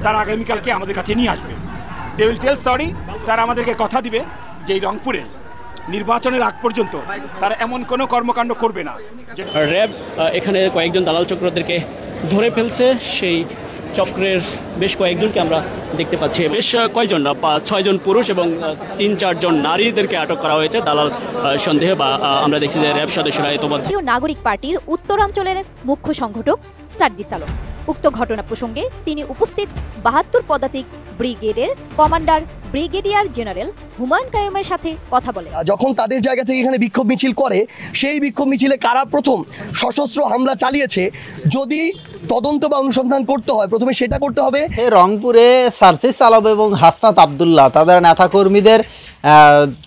তারা আগামীকালকে আমাদের কাছে নিয়ে আসবে। দে উইল টেল সরি, তারা আমাদেরকে কথা দিবে যে এই রংপুরে নির্বাচনের আগ পর্যন্ত তারা এমন কোনো কর্মকাণ্ড করবে না। র্যাব এখানে কয়েকজন দালাল চক্রদেরকে ধরে ফেলছে, সেই চক্রের বেশ কয়েকজনকে আমরা দেখতে পাচ্ছি। বেশ কয়েকজন 6 জন পুরুষ এবং 3-4 জন নারীদেরকে আটক করা হয়েছে দালাল সন্দেহে, বা আমরা দেখছি যে র্যাব সদস্যরা ইতোমধ্যে। নাগরিক পার্টির উত্তরাঞ্চলের মুখ্য সংগঠক সার্জিস আলম, উক্ত ঘটনা প্রসঙ্গে তিনি উপস্থিত 72 পদাতিক ব্রিগেডের কমান্ডার ব্রিগেডিয়ার জেনারেল হুমায়ুন কাইয়ুমের সাথে কথা বলে। যখন তাদের জায়গা থেকে এখানে বিক্ষোভ মিছিল করে, সেই বিক্ষোভ মিছিলে কারা প্রথম সশস্ত্র হামলা চালিয়েছে যদি তদন্ত বা অনুসন্ধান করতে হয়, প্রথমে সেটা করতে হবে। রংপুরে সার্জিস আলম এবং হাসনাত আবদুল্লাহ তাদের নেতাকর্মীদের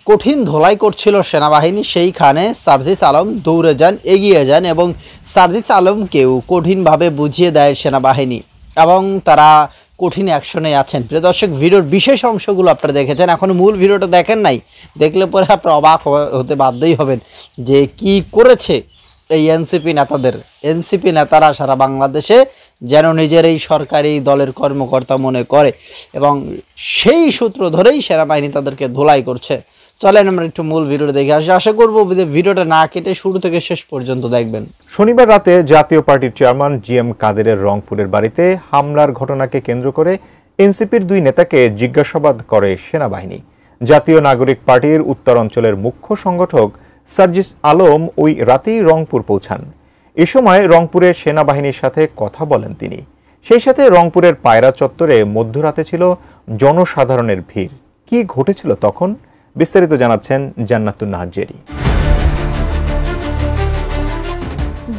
কঠিন ধোলাই করছিল সেনাবাহিনী, সেইখানে সার্জিস আলম দৌড়ে যান, এগিয়ে যান এবং সার্জিস আলমকেও কঠিনভাবে বুঝিয়ে দেয় সেনাবাহিনী এবং তারা কঠিন অ্যাকশনে আছেন। প্রিয় দর্শক, ভিডিওর বিশেষ অংশগুলো আপনারা দেখেছেন, এখনও মূল ভিডিওটা দেখেন নাই, দেখলে পরে আপনারা অবাক হতে বাধ্যই হবেন যে কি করেছে এই এনসিপি নেতাদের। এনসিপি নেতারা সারা বাংলাদেশে যেন নিজের এই সরকারি দলের কর্মকর্তা মনে করে এবং সেই সূত্র ধরেই সেনাবাহিনী তাদেরকে ধোলাই করছে। চলেন আমরা একটু মূল ভিডিওটা দেখে আসি। আশা করবো ভিডিওটা না কেটে শুরু থেকে শেষ পর্যন্ত দেখবেন। শনিবার রাতে জাতীয় পার্টির চেয়ারম্যান জিএম কাদেরের রংপুরের বাড়িতে হামলার ঘটনাকে কেন্দ্র করে এনসিপির 2 নেতাকে জিজ্ঞাসাবাদ করে সেনাবাহিনী। জাতীয় নাগরিক পার্টির উত্তরাঞ্চলের মুখ্য সংগঠক সার্জিস আলম ওই রাতেই রংপুর পৌঁছান। এ সময় রংপুরের সেনাবাহিনীর সাথে কথা বলেন তিনি। সেই সাথে রংপুরের পায়রা চত্বরে মধ্যরাতে ছিল জনসাধারণের ভিড়। কি ঘটেছিল তখন, বিস্তারিত জানাচ্ছেন জান্নাতুন নাহার জেরি।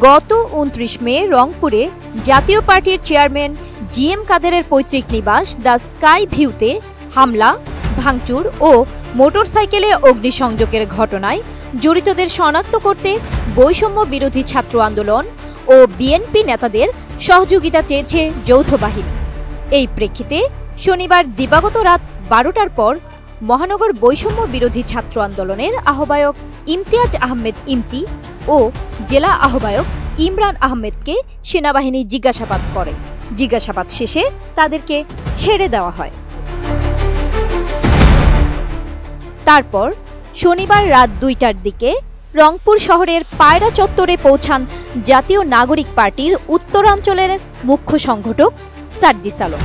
গত 29 মে রংপুরে জাতীয় পার্টির চেয়ারম্যান জিএম কাদেরের পৈতৃক নিবাস দ্য স্কাই ভিউতে হামলা, ভাঙচুর ও মোটরসাইকেলে অগ্নিসংযোগের ঘটনায় জড়িতদের শনাক্ত করতে বৈষম্য বিরোধী ছাত্র আন্দোলন ও বিএনপি নেতাদের সহযোগিতা চেয়েছে যৌথ বাহিনী। এই প্রেক্ষিতে শনিবার দিবাগত রাত 12টার পর মহানগর বৈষম্য বিরোধী ছাত্র আন্দোলনের আহ্বায়ক ইমতিয়াজ আহমেদ ইমতি ও জেলা আহ্বায়ক ইমরান আহমেদকে সেনাবাহিনী জিজ্ঞাসাবাদ করে। জিজ্ঞাসাবাদ শেষে তাদেরকে ছেড়ে দেওয়া হয়। তারপর শনিবার রাত 2টার দিকে রংপুর শহরের পায়রা চত্বরে পৌঁছান জাতীয় নাগরিক পার্টির উত্তরাঞ্চলের মুখ্য সংগঠক সার্জিস আলম।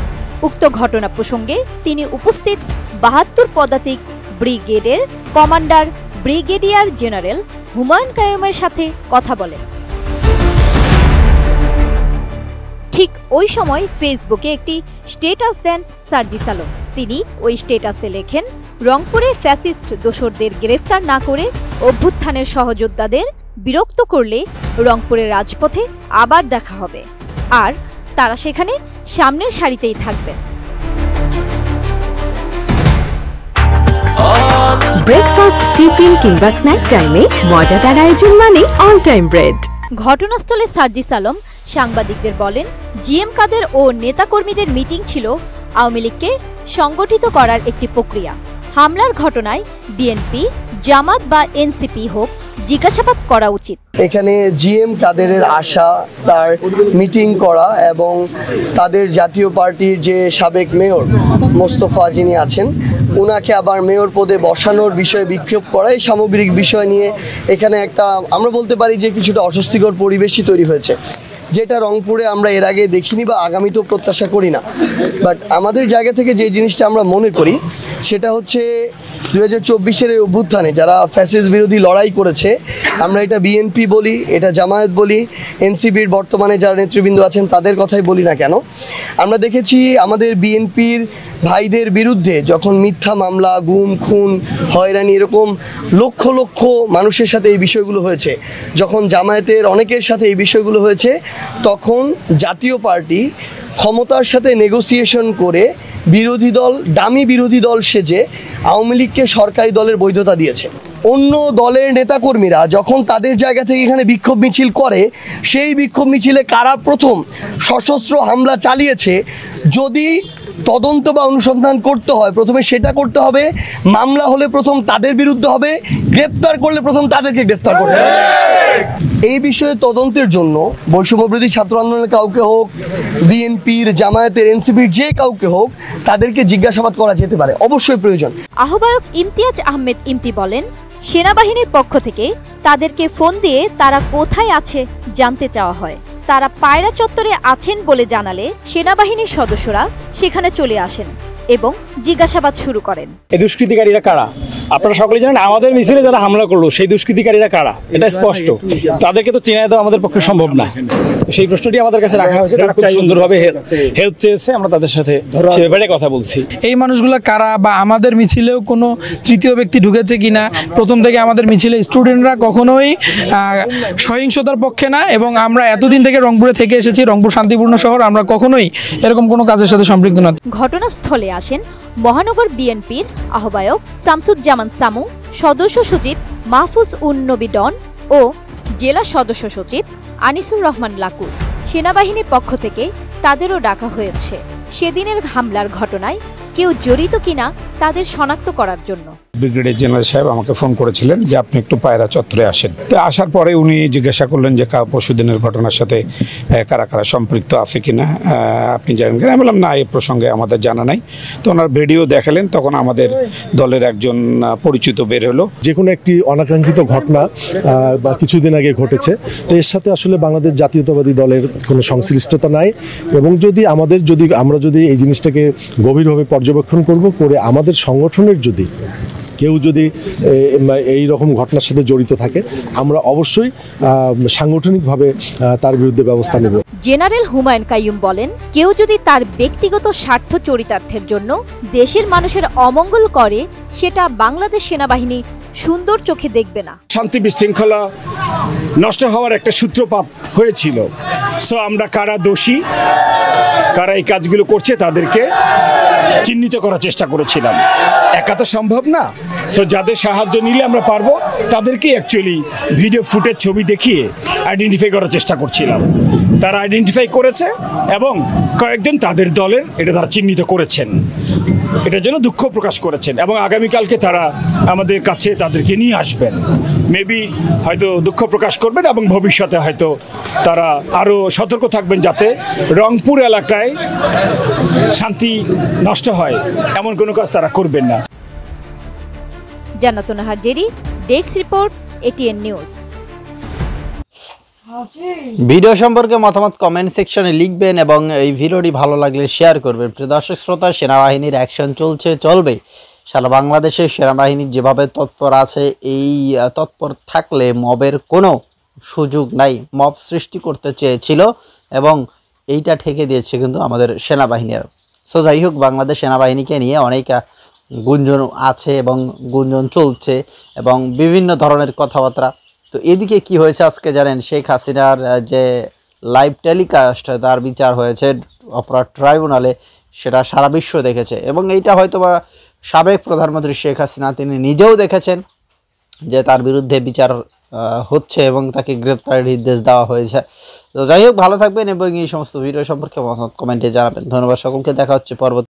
উক্ত ঘটনা প্রসঙ্গে তিনি উপস্থিত 72 পদাতিক ব্রিগেডের কমান্ডার ব্রিগেডিয়ার জেনারেল হুমায়ুন কাইয়ুমের সাথে কথা বলেন। ঠিক ওই সময় ফেসবুকে একটি স্ট্যাটাস দেন সার্জিস আলম। তিনি ওই স্ট্যাটাসে লেখেন, রংপুরে ফ্যাসিস্ট দোসরদের গ্রেফতার না করে অভ্যুত্থানের সহযোদ্ধাদের বিরক্ত করলে রংপুরের রাজপথে আবার দেখা হবে, আর তারা সেখানে সামনের সারিতেই থাকবে। ব্রেকফাস্ট, টিফিন কিংবা স্ন্যাক টাইমে মজাদার আয়োজন মানে অল টাইম ব্রেড। ঘটনাস্থলে সার্জিস আলম সাংবাদিকদের বলেন, জিএম কাদের ও নেতাকর্মীদের মিটিং ছিল আওয়ামী লীগকে সংগঠিত করার একটি প্রক্রিয়া। হামলার ঘটনায় বিএনপি, জামাত বা এনসিপি হোক, জিজ্ঞাসাবাদ করা উচিত। এখানে জিএম কাদেরের আশা, তার মিটিং করা এবং তাদের জাতীয় পার্টির যে সাবেক মেয়র মোস্তফা যিনি আছেন, উনাকে আবার মেয়র পদে বসানোর বিষয়ে বিক্ষোভ করা, এই সামগ্রিক বিষয় নিয়ে এখানে একটা আমরা বলতে পারি যে কিছুটা অস্বস্তিকর পরিবেশই তৈরি হয়েছে, যেটা রংপুরে আমরা এর আগে দেখিনি বা আগামীতেও প্রত্যাশা করি না। বাট আমাদের জায়গা থেকে যে জিনিসটা আমরা মনে করি সেটা হচ্ছে 2024-এর এই অভ্যুত্থানে যারা ফ্যাসিস্ট বিরোধী লড়াই করেছে, আমরা এটা বিএনপি বলি, এটা জামায়াত বলি, এনসিপির বর্তমানে যারা নেতৃবৃন্দ আছেন তাদের কথাই বলি না কেন, আমরা দেখেছি আমাদের বিএনপির ভাইদের বিরুদ্ধে যখন মিথ্যা মামলা, গুম, খুন, হয়রানি এরকম লক্ষ লক্ষ মানুষের সাথে এই বিষয়গুলো হয়েছে, যখন জামায়াতের অনেকের সাথে এই বিষয়গুলো হয়েছে, তখন জাতীয় পার্টি ক্ষমতার সাথে নেগোসিয়েশন করে বিরোধী দল, দামি বিরোধী দল সেজে আওয়ামী লীগকে সরকারি দলের বৈধতা দিয়েছে। অন্য দলের নেতাকর্মীরা যখন তাদের জায়গা থেকে এখানে বিক্ষোভ মিছিল করে, সেই বিক্ষোভ মিছিলে কারা প্রথম সশস্ত্র হামলা চালিয়েছে যদি তদন্ত বা অনুসন্ধান করতে হয়, প্রথমে সেটা করতে হবে। মামলা হলে প্রথম তাদের বিরুদ্ধে হবে, গ্রেপ্তার করলে প্রথম তাদেরকে গ্রেপ্তার করতে হবে। এই বিষয়ে তদন্তের জন্য বৈষম্যবিরোধী ছাত্র আন্দোলনের কাউকে হোক, বিএনপির, জামায়াতের, এনসিপির যে কাউকে হোক, তাদেরকে জিজ্ঞাসাবাদ করা যেতে পারে, অবশ্যই প্রয়োজন। আহ্বায়ক ইমতিয়াজ আহমেদ ইমতি বলেন, সেনাবাহিনীর পক্ষ থেকে তাদেরকে ফোন দিয়ে তারা কোথায় আছে জানতে চাওয়া হয়। তারা পায়রা চত্বরে আছেন বলে জানালে সেনাবাহিনীর সদস্যরা সেখানে চলে আসেন এবং জিজ্ঞাসাবাদ শুরু করেন। এই দুষ্কৃতিকারীরা কারা? আপনারা সকলে জানেন আমাদের মিছিলে যারা হামলা করলো সেই দুষ্কৃতিকারীরা কারা, এটা স্পষ্ট। তাদেরকে তো চেনাই দেওয়া আমাদের পক্ষে সম্ভব না। সেই প্রশ্নটি আমাদের কাছে রাখা হয়েছে, তারা খুব সুন্দরভাবে হেল্প চেয়েছে, আমরা তাদের সাথে সে ব্যাপারে কথা বলছি। এই মানুষগুলো কারা বা আমাদের মিছিলেও কোনো তৃতীয় ব্যক্তি ঢুকেছে কিনা। প্রথম থেকে আমাদের মিছিলে স্টুডেন্টরা কখনোই সহিংসতার পক্ষে না, এবং আমরা এতদিন থেকে রংপুরে থেকে এসেছি, রংপুর শান্তিপূর্ণ শহর, আমরা কখনোই এরকম কোনো কাজের সাথে সম্পৃক্ত না। ঘটনাস্থলে আসেন মহানগর বিএনপির আহ্বায়ক শামসুজ্জামান সামু, সদস্য সচিব মাহফুজ উন নবী ডন ও জেলা সদস্য সচিব আনিসুর রহমান লাকু। সেনাবাহিনীর পক্ষ থেকে তাদেরও ডাকা হয়েছে সেদিনের হামলার ঘটনায় কেউ জড়িত কিনা তাদের শনাক্ত করার জন্য। ব্রিগেডিয়ার জেনারেল সাহেব আমাকে ফোন করেছিলেন যে আপনি একটু পায়রা চত্বরে আসেন। তো আসার পরে উনি জিজ্ঞাসা করলেন যে পরশুদিনের ঘটনার সাথে কারা কারা সম্পৃক্ত আছে কিনা, আপনি জানেন কিনা। আমি বললাম না, এই প্রসঙ্গে আমাদের জানা নাই। তো ওনার ভিডিও দেখালেন, তখন আমাদের দলের একজন পরিচিত বের হলো। যে কোনো একটি অনাকাঙ্ক্ষিত ঘটনা বা কিছুদিন আগে ঘটেছে, তো এর সাথে আসলে বাংলাদেশ জাতীয়তাবাদী দলের কোনো সংশ্লিষ্টতা নাই। এবং আমরা যদি এই জিনিসটাকে গভীরভাবে পর্যবেক্ষণ করে আমাদের সংগঠনের কেউ যদি এই রকম ঘটনার সাথে জড়িত থাকে, আমরা অবশ্যই সাংগঠনিকভাবে তার বিরুদ্ধে ব্যবস্থা নেব। জেনারেল হুমায়ুন কাইয়ুম বলেন, কেউ যদি তার ব্যক্তিগত স্বার্থ চরিতার্থের জন্য দেশের মানুষের অমঙ্গল করে, সেটা বাংলাদেশ সেনাবাহিনী সুন্দর চোখে দেখবে না। শান্তি বিশৃঙ্খলা নষ্ট হওয়ার একটা সূত্রপাত হয়েছিল। সো আমরা কারা দোষী, কারা এই কাজগুলো করছে তাদেরকে চিহ্নিত করার চেষ্টা করেছিলাম। একা তো সম্ভব না। সো যাদের সাহায্য নিলে আমরা পারবো তাদেরকে অ্যাকচুয়ালি ভিডিও ফুটেজ, ছবি দেখিয়ে আইডেন্টিফাই করার চেষ্টা করছিলাম। তারা আইডেন্টিফাই করেছে এবং কয়েকজন তাদের দলের এটা তারা চিহ্নিত করেছেন, এটার জন্য দুঃখ প্রকাশ করেছেন এবং আগামীকালকে তারা আমাদের কাছে তাদেরকে নিয়ে আসবেন। মেবি হয়তো দুঃখ প্রকাশ করবেন এবং ভবিষ্যতে হয়তো তারা আরও সতর্ক থাকবেন যাতে রংপুর এলাকায় শান্তি নষ্ট হয় এমন কোনো কাজ তারা করবেন না। জান্নাতুন Nahar Jerry, desk report, ATN news. Video সম্পর্কে মতামত কমেন্ট সেকশনে লিখবেন এবং এই ভিডিওটি ভালো লাগলে শেয়ার করবেন। প্রিয় দর্শক শ্রোতা, সেনাবাহিনীর অ্যাকশন চলবে। সারা বাংলাদেশে সেনাবাহিনী যেভাবে তৎপর আছে, এই তৎপর থাকলে মবের কোনো সুযোগ নাই। মব সৃষ্টি করতে চেয়েছিল এবং এইটা ঠেকে দিয়েছে কিন্তু আমাদের সেনাবাহিনীর। সো যাই হোক, বাংলাদেশ সেনাবাহিনীকে নিয়ে অনেক গুঞ্জন আছে এবং গুঞ্জন চলছে এবং বিভিন্ন ধরনের কথাবার্তা। তো এদিকে কি হয়েছে আজকে জানেন, শেখ হাসিনার যে লাইভ টেলিকাস্ট, তার বিচার হয়েছে অপরাধ ট্রাইব্যুনালে, সেটা সারা বিশ্ব দেখেছে এবং এইটা হয়তো বা সাবেক প্রধানমন্ত্রী শেখ হাসিনা তিনি নিজেও দেখেছেন যে তার বিরুদ্ধে বিচার হচ্ছে এবং তাকে গ্রেপ্তারের নির্দেশ দেওয়া হয়েছে। তো যাই হোক, ভালো থাকবেন এবং এই সমস্ত ভিডিও সম্পর্কে কমেন্টে জানাবেন। ধন্যবাদ সকলকে, দেখা হচ্ছে পরবর্তী।